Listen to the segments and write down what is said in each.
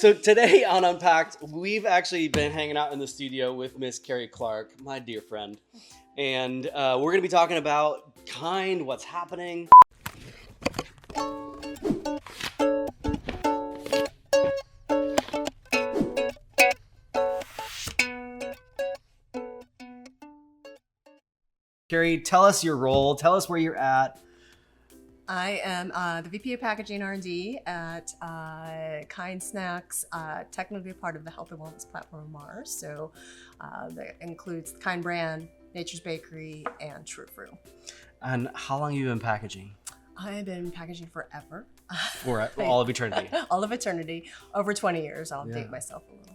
So today on Unpacked, we've actually been hanging out in the studio with Miss Kerri Clark, my dear friend. And we're going to be talking about Kind, what's happening. Kerri, tell us your role. Tell us where you're at. I am the VP of Packaging R&D at Kind Snacks, technically part of the health and wellness platform Mars. So that includes the Kind brand, Nature's Bakery, and True Fruit. And how long have you been packaging? I've been packaging forever. For all of eternity. All of eternity. Over 20 years. I'll date myself a little.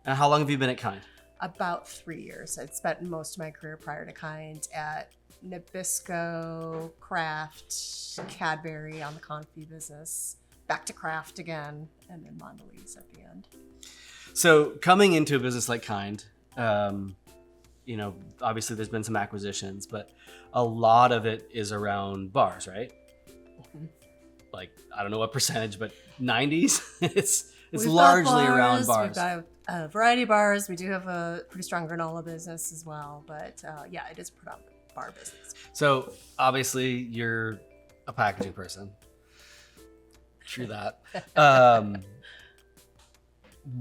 And how long have you been at Kind? About 3 years. I'd spent most of my career prior to Kind at Nabisco, Kraft, Cadbury on the confit business, back to Kraft again, and then Mondelez at the end. So coming into a business like Kind, obviously there's been some acquisitions, but a lot of it is around bars, right? Mm-hmm. Like, I don't know what percentage, but 90s? It's largely around bars. We've got a variety of bars. We do have a pretty strong granola business as well, but it is predominantly bar business. So obviously you're a packaging person. True that.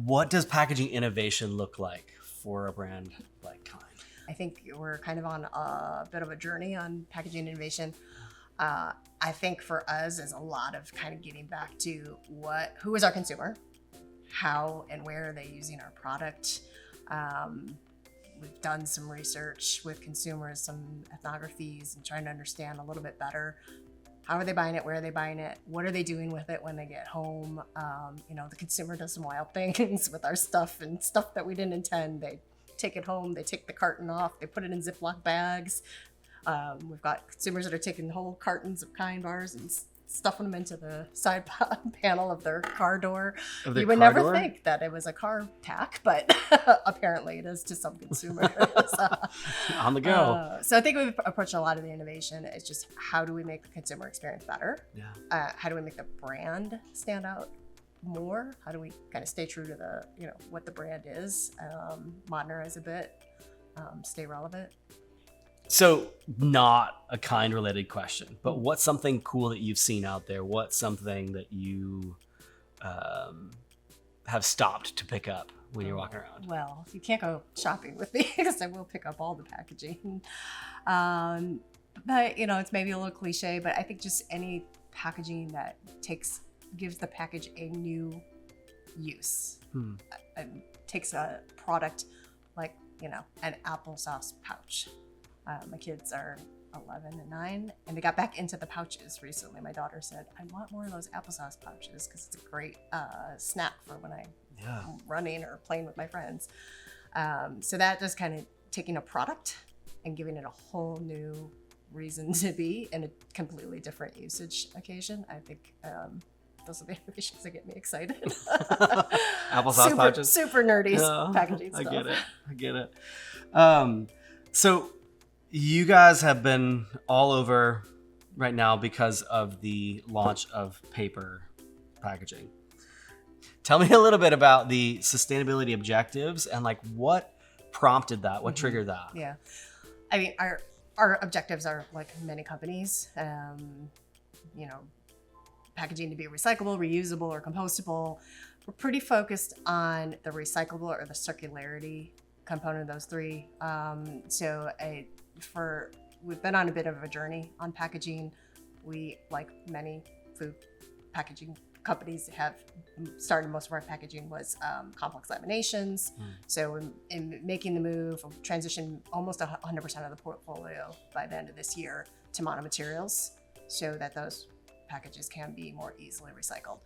What does packaging innovation look like for a brand like Kind? I think we're kind of on a bit of a journey on packaging innovation. I think for us is a lot of kind of getting back to who is our consumer, how and where are they using our product. We've done some research with consumers, some ethnographies, and trying to understand a little bit better. How are they buying it? Where are they buying it? What are they doing with it when they get home? The consumer does some wild things with our stuff and stuff that we didn't intend. They take it home, they take the carton off, they put it in Ziploc bags. We've got consumers that are taking whole cartons of Kind bars and stuffing them into the side panel of their car door. You would never think that it was a car tack, but apparently it is to some consumers. On the go. So I think we've approached a lot of the innovation. It's just how do we make the consumer experience better? Yeah. How do we make the brand stand out more? How do we kind of stay true to the, what the brand is, modernize a bit, stay relevant? So not a Kind related question, but what's something cool that you've seen out there? What's something that you have stopped to pick up when you're walking around? Well, you can't go shopping with me because I will pick up all the packaging. But, it's maybe a little cliche, but I think just any packaging that gives the package a new use. Takes a product like, an applesauce pouch. My kids are 11 and 9, and they got back into the pouches recently. My daughter said, I want more of those applesauce pouches because it's a great snack for when I'm running or playing with my friends. So that just kind of taking a product and giving it a whole new reason to be in a completely different usage occasion. I think those are the innovations that get me excited. Applesauce pouches? Super nerdy packaging stuff. I get it. So you guys have been all over right now because of the launch of paper packaging. Tell me a little bit about the sustainability objectives and what prompted that, what triggered that? Yeah. I mean, our objectives are like many companies, packaging to be recyclable, reusable, or compostable. We're pretty focused on the recyclable or the circularity component of those three. We've been on a bit of a journey on packaging. We, like many food packaging companies, have started most of our packaging was complex laminations. So in making the move, we'll transition almost 100% of the portfolio by the end of this year to monomaterials so that those packages can be more easily recycled.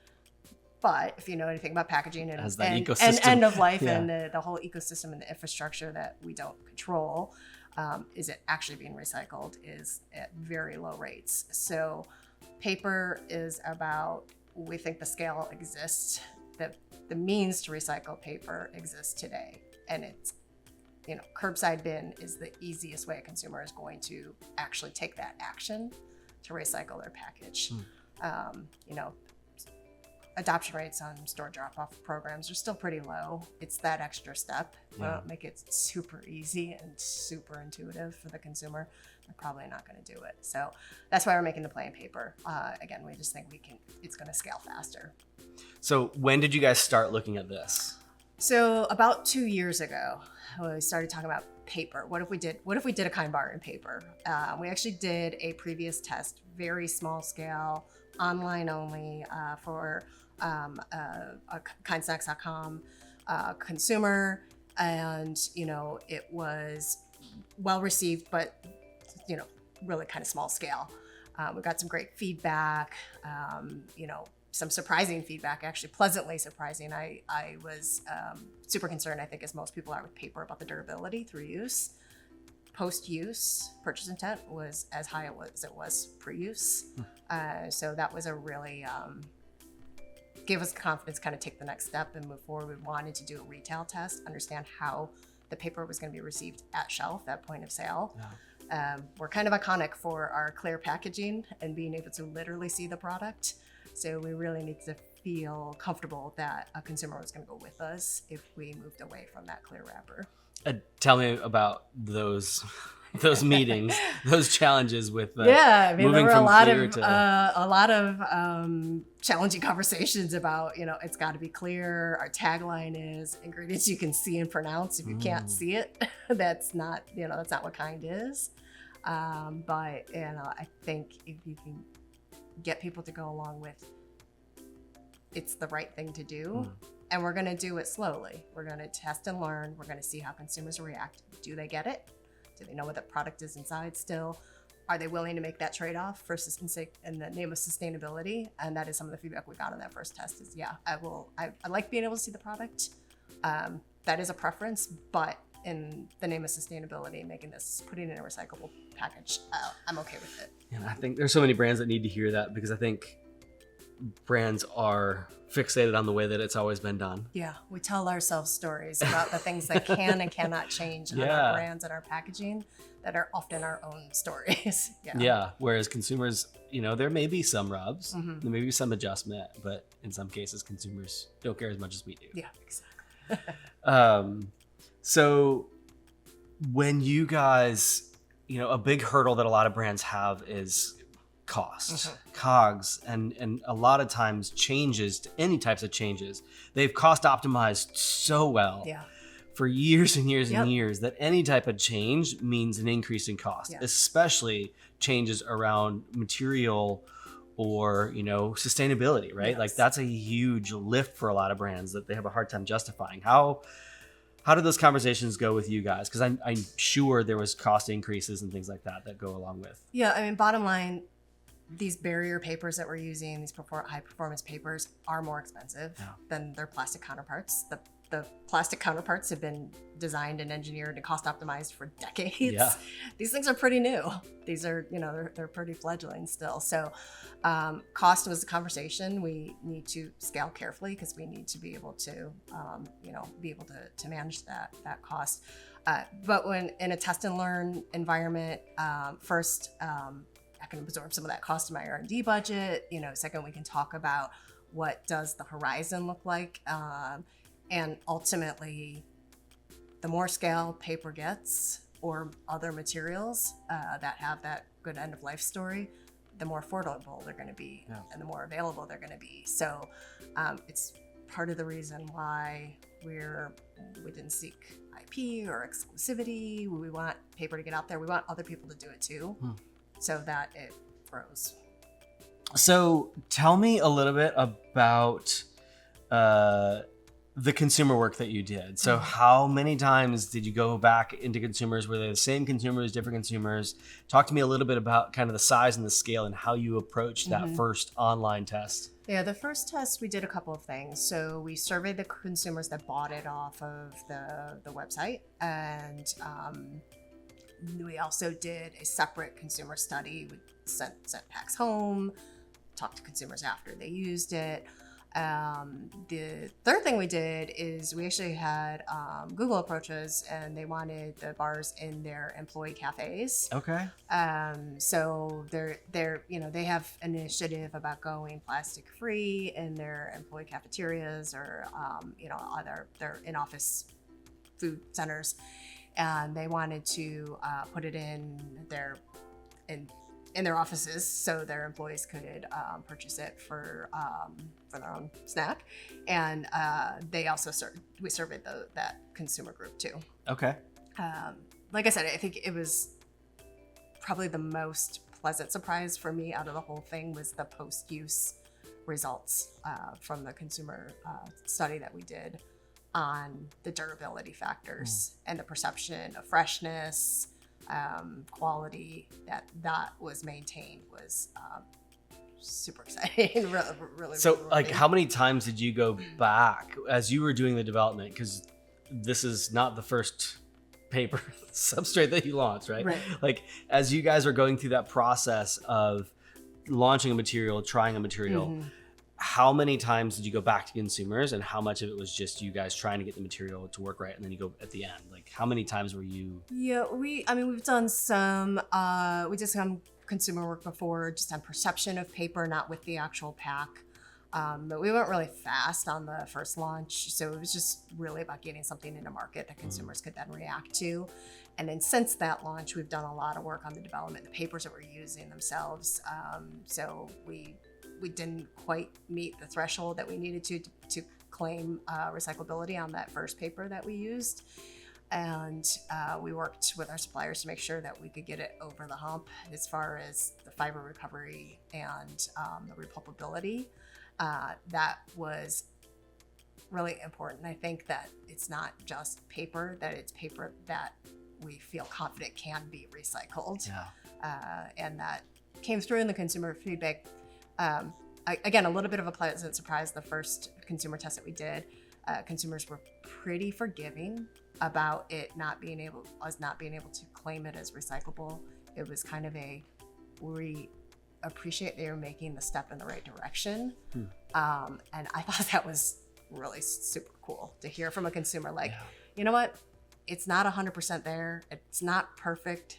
But if you know anything about packaging and end of life and the whole ecosystem and the infrastructure that we don't control, is it actually being recycled is at very low rates. So paper is about, we think the scale exists, the means to recycle paper exists today. And it's, curbside bin is the easiest way a consumer is going to actually take that action to recycle their package. adoption rates on store drop-off programs are still pretty low. It's that extra step. We Yeah. don't make it super easy and super intuitive for the consumer. They're probably not going to do it. So that's why we're making the play in paper. Again, we just think it's going to scale faster. So when did you guys start looking at this? So about 2 years ago, we started talking about paper. What if we did a kind bar in paper? We actually did a previous test, very small scale, online only, for a kindsnacks.com consumer, and it was well received, but really kind of small scale. We got some great feedback. Some surprising feedback, actually pleasantly surprising. I was super concerned, I think as most people are with paper, about the durability through use. Post-use purchase intent was as high as it was pre-use. So that was a really, gave us the confidence to kind of take the next step and move forward. We wanted to do a retail test, understand how the paper was going to be received at shelf, at point of sale. Yeah. We're kind of iconic for our clear packaging and being able to literally see the product. So we really need to feel comfortable that a consumer was going to go with us if we moved away from that clear wrapper. Tell me about those meetings, those challenges with moving there were a lot of challenging conversations about it's got to be clear. Our tagline is ingredients you can see and pronounce. If you can't see it, that's not what kind is. But I think if you can get people to go along with it's the right thing to do, and we're going to do it slowly. We're going to test and learn. We're going to see how consumers react. Do they get it? Do they know what the product is inside still? Are they willing to make that trade-off in the name of sustainability? And that is some of the feedback we got on that first test is, I like being able to see the product. That is a preference, but in the name of sustainability, putting it in a recyclable package, I'm okay with it. And I think there's so many brands that need to hear that, because I think brands are fixated on the way that it's always been done. Yeah, we tell ourselves stories about the things that can and cannot change in our brands and our packaging that are often our own stories. Yeah. Whereas consumers, there may be some rubs, there may be some adjustment, but in some cases, consumers don't care as much as we do. Yeah, exactly. So when you guys, a big hurdle that a lot of brands have is cost, COGS, and a lot of times changes to any types of changes. They've cost optimized so well for years and years and years that any type of change means an increase in cost, especially changes around material or, sustainability, right? Yes. Like that's a huge lift for a lot of brands that they have a hard time justifying. How did those conversations go with you guys? Because I'm sure there was cost increases and things like that go along with. Yeah, I mean, bottom line, these barrier papers that we're using, these high performance papers, are more expensive than their plastic counterparts. The plastic counterparts have been designed and engineered and cost optimized for decades. Yeah. These things are pretty new. These are, they're pretty fledgling still. So cost was a conversation. We need to scale carefully because we need to be able to, to manage that cost. But when in a test and learn environment, first, I can absorb some of that cost in my R&D budget. Second, we can talk about what does the horizon look like. And ultimately, the more scale paper gets or other materials that have that good end of life story, the more affordable they're going to be and the more available they're going to be. So it's part of the reason why we didn't seek IP or exclusivity. We want paper to get out there. We want other people to do it too, so that it grows. So tell me a little bit about the consumer work that you did. So how many times did you go back into consumers? Were they the same consumers, different consumers? Talk to me a little bit about kind of the size and the scale and how you approached that first online test. Yeah, the first test, we did a couple of things. So we surveyed the consumers that bought it off of the website. And we also did a separate consumer study. We sent packs home, talked to consumers after they used it. The third thing we did is we actually had Google approach us, and they wanted the bars in their employee cafes. Okay. So they're they have an initiative about going plastic free in their employee cafeterias or other their in-office food centers, and they wanted to put it in their offices so their employees could purchase it for their own snack, and they also we surveyed that consumer group too. Okay. Like I said, I think it was probably the most pleasant surprise for me out of the whole thing was the post-use results from the consumer study that we did on the durability factors and the perception of freshness, quality that was maintained was super exciting. really So, really like, how many times did you go back as you were doing the development? Because this is not the first paper substrate that you launched, right? Like, as you guys are going through that process of launching a material, trying a material, how many times did you go back to consumers, and how much of it was just you guys trying to get the material to work right, and then you go at the end? Like, how many times were you? Yeah, we've done some. We did some consumer work before, just on perception of paper, not with the actual pack. But we went really fast on the first launch, so it was just really about getting something into market that consumers could then react to. And then since that launch, we've done a lot of work on the development, the papers that we're using themselves. So we didn't quite meet the threshold that we needed to claim recyclability on that first paper that we used. And we worked with our suppliers to make sure that we could get it over the hump as far as the fiber recovery and the repulpability. That was really important. I think that it's not just paper, that it's paper that we feel confident can be recycled. And that came through in the consumer feedback. Again, a little bit of a pleasant surprise. The first consumer test that we did, consumers were pretty forgiving about it not being able to claim it as recyclable. It was kind of we appreciate they were making the step in the right direction. And I thought that was really super cool to hear from a consumer. Like, you know what? It's not 100% there. It's not perfect,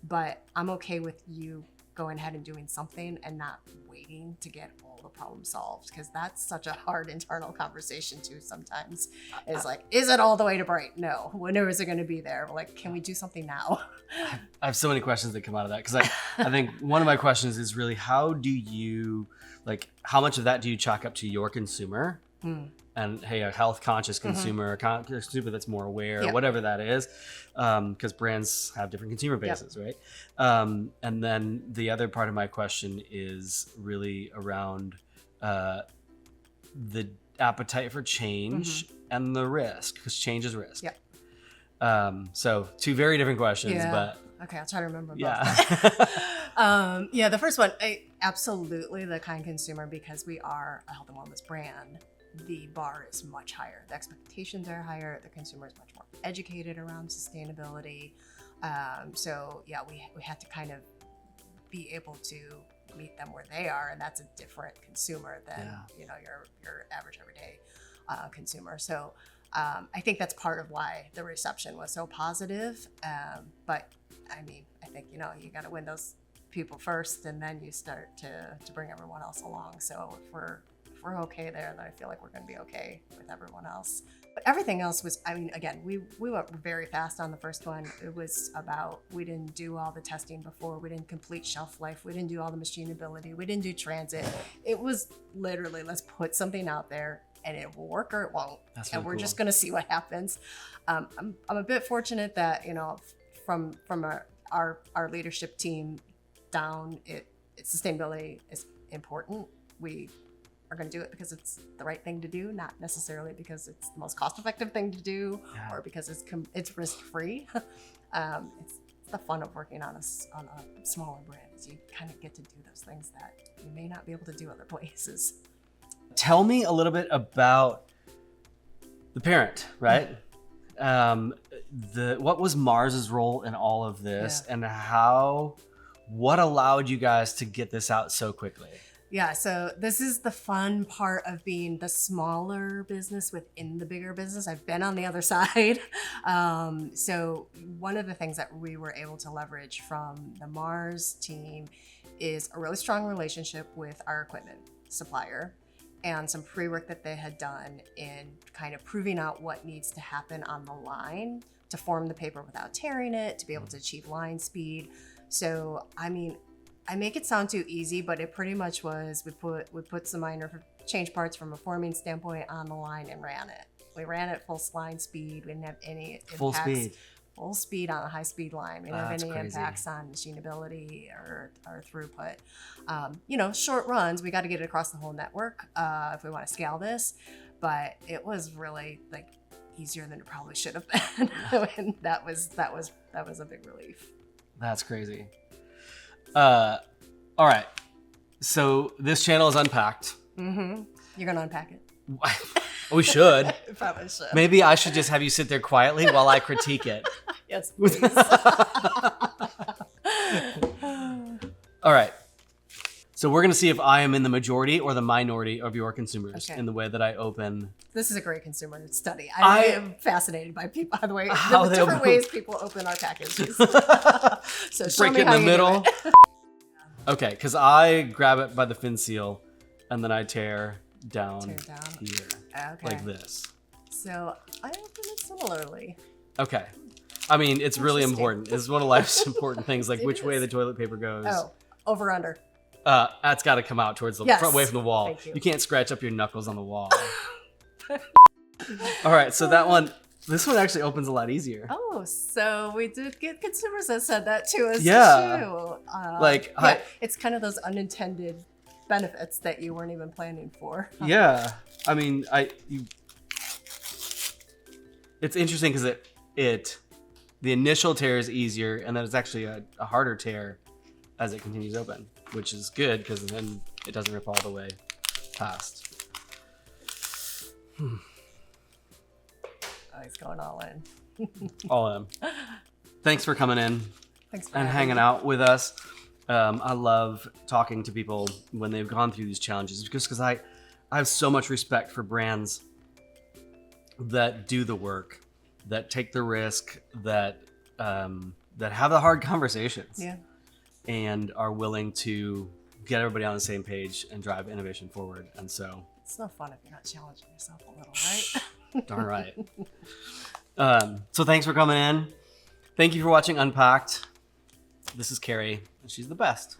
but I'm okay with you going ahead and doing something and not waiting to get all the problems solved, because that's such a hard internal conversation too sometimes. It's like, is it all the way to bright? No. When is it going to be there? Like, can we do something now? I have so many questions that come out of that, because I think one of my questions is really, how much of that do you chalk up to your consumer? And hey, a health conscious consumer, a consumer that's more aware, whatever that is, because brands have different consumer bases, right? And then the other part of my question is really around the appetite for change and the risk, because change is risk. So two very different questions, but okay, I'll try to remember both. Yeah. The first one, absolutely the kind consumer, because we are a health and wellness brand. The bar is much higher. The expectations are higher. The consumer is much more educated around sustainability. We had to kind of be able to meet them where they are, and that's a different consumer than your average everyday consumer. So I think that's part of why the reception was so positive. But I mean, I think you got to win those people first, and then you start to bring everyone else along. So if we're okay there, then I feel like we're going to be okay with everyone else. But everything else was, again, we went very fast on the first one. It was about, we didn't do all the testing before. We didn't complete shelf life. We didn't do all the machinability. We didn't do transit. It was literally, let's put something out there and it will work or it won't. That's really and we're cool. Just going to see what happens. I'm a bit fortunate that, from our leadership team down, sustainability is important. We are going to do it because it's the right thing to do, not necessarily because it's the most cost-effective thing to do or because it's risk-free. It's the fun of working on a smaller brand, is you kind of get to do those things that you may not be able to do other places. Tell me a little bit about the parent, right? What was Mars's role in all of this, and what allowed you guys to get this out so quickly? Yeah, so this is the fun part of being the smaller business within the bigger business. I've been on the other side. So one of the things that we were able to leverage from the Mars team is a really strong relationship with our equipment supplier and some pre-work that they had done in kind of proving out what needs to happen on the line to form the paper without tearing it, to be able to achieve line speed. So, I mean, I make it sound too easy, but it pretty much was, we put some minor change parts from a forming standpoint on the line and ran it. We ran it full line speed. We didn't have any impacts. Full speed on a high speed line. We didn't have any impacts on machinability or throughput. Short runs, we got to get it across the whole network if we want to scale this. But it was really like easier than it probably should have been. And that was a big relief. That's crazy. All right. So this channel is Unpacked. Mm-hmm. You're gonna unpack it. We should. Probably should. Maybe I should just have you sit there quietly while I critique it. Yes, please. All right. So we're going to see if I am in the majority or the minority of your consumers in the way that I open. This is a great consumer study. I am fascinated by people, by the way, how the different ways people open our packages. So break it in the middle. Okay, because I grab it by the fin seal and then I tear down here. Okay. Like this. So I open it similarly. Okay. I mean, it's really important. It's one of life's important things, like which way the toilet paper goes. Oh, over under. That's got to come out towards the front, away from the wall. Thank you. You can't scratch up your knuckles on the wall. All right, so this one actually opens a lot easier. Oh, so we did get consumers that said that to us too. It's kind of those unintended benefits that you weren't even planning for. Yeah, I mean, it's interesting because the initial tear is easier, and then it's actually a harder tear as it continues open, which is good because then it doesn't rip all the way past. Oh, he's going all in. All in. Thanks for coming in. Thanks for hanging out with us. I love talking to people when they've gone through these challenges, just because I have so much respect for brands that do the work, that take the risk, that have the hard conversations, and are willing to get everybody on the same page and drive innovation forward. And so it's no fun if you're not challenging yourself a little, right? Darn right. So thanks for coming in. Thank you for watching Unpacked. This is Kerri, and she's the best.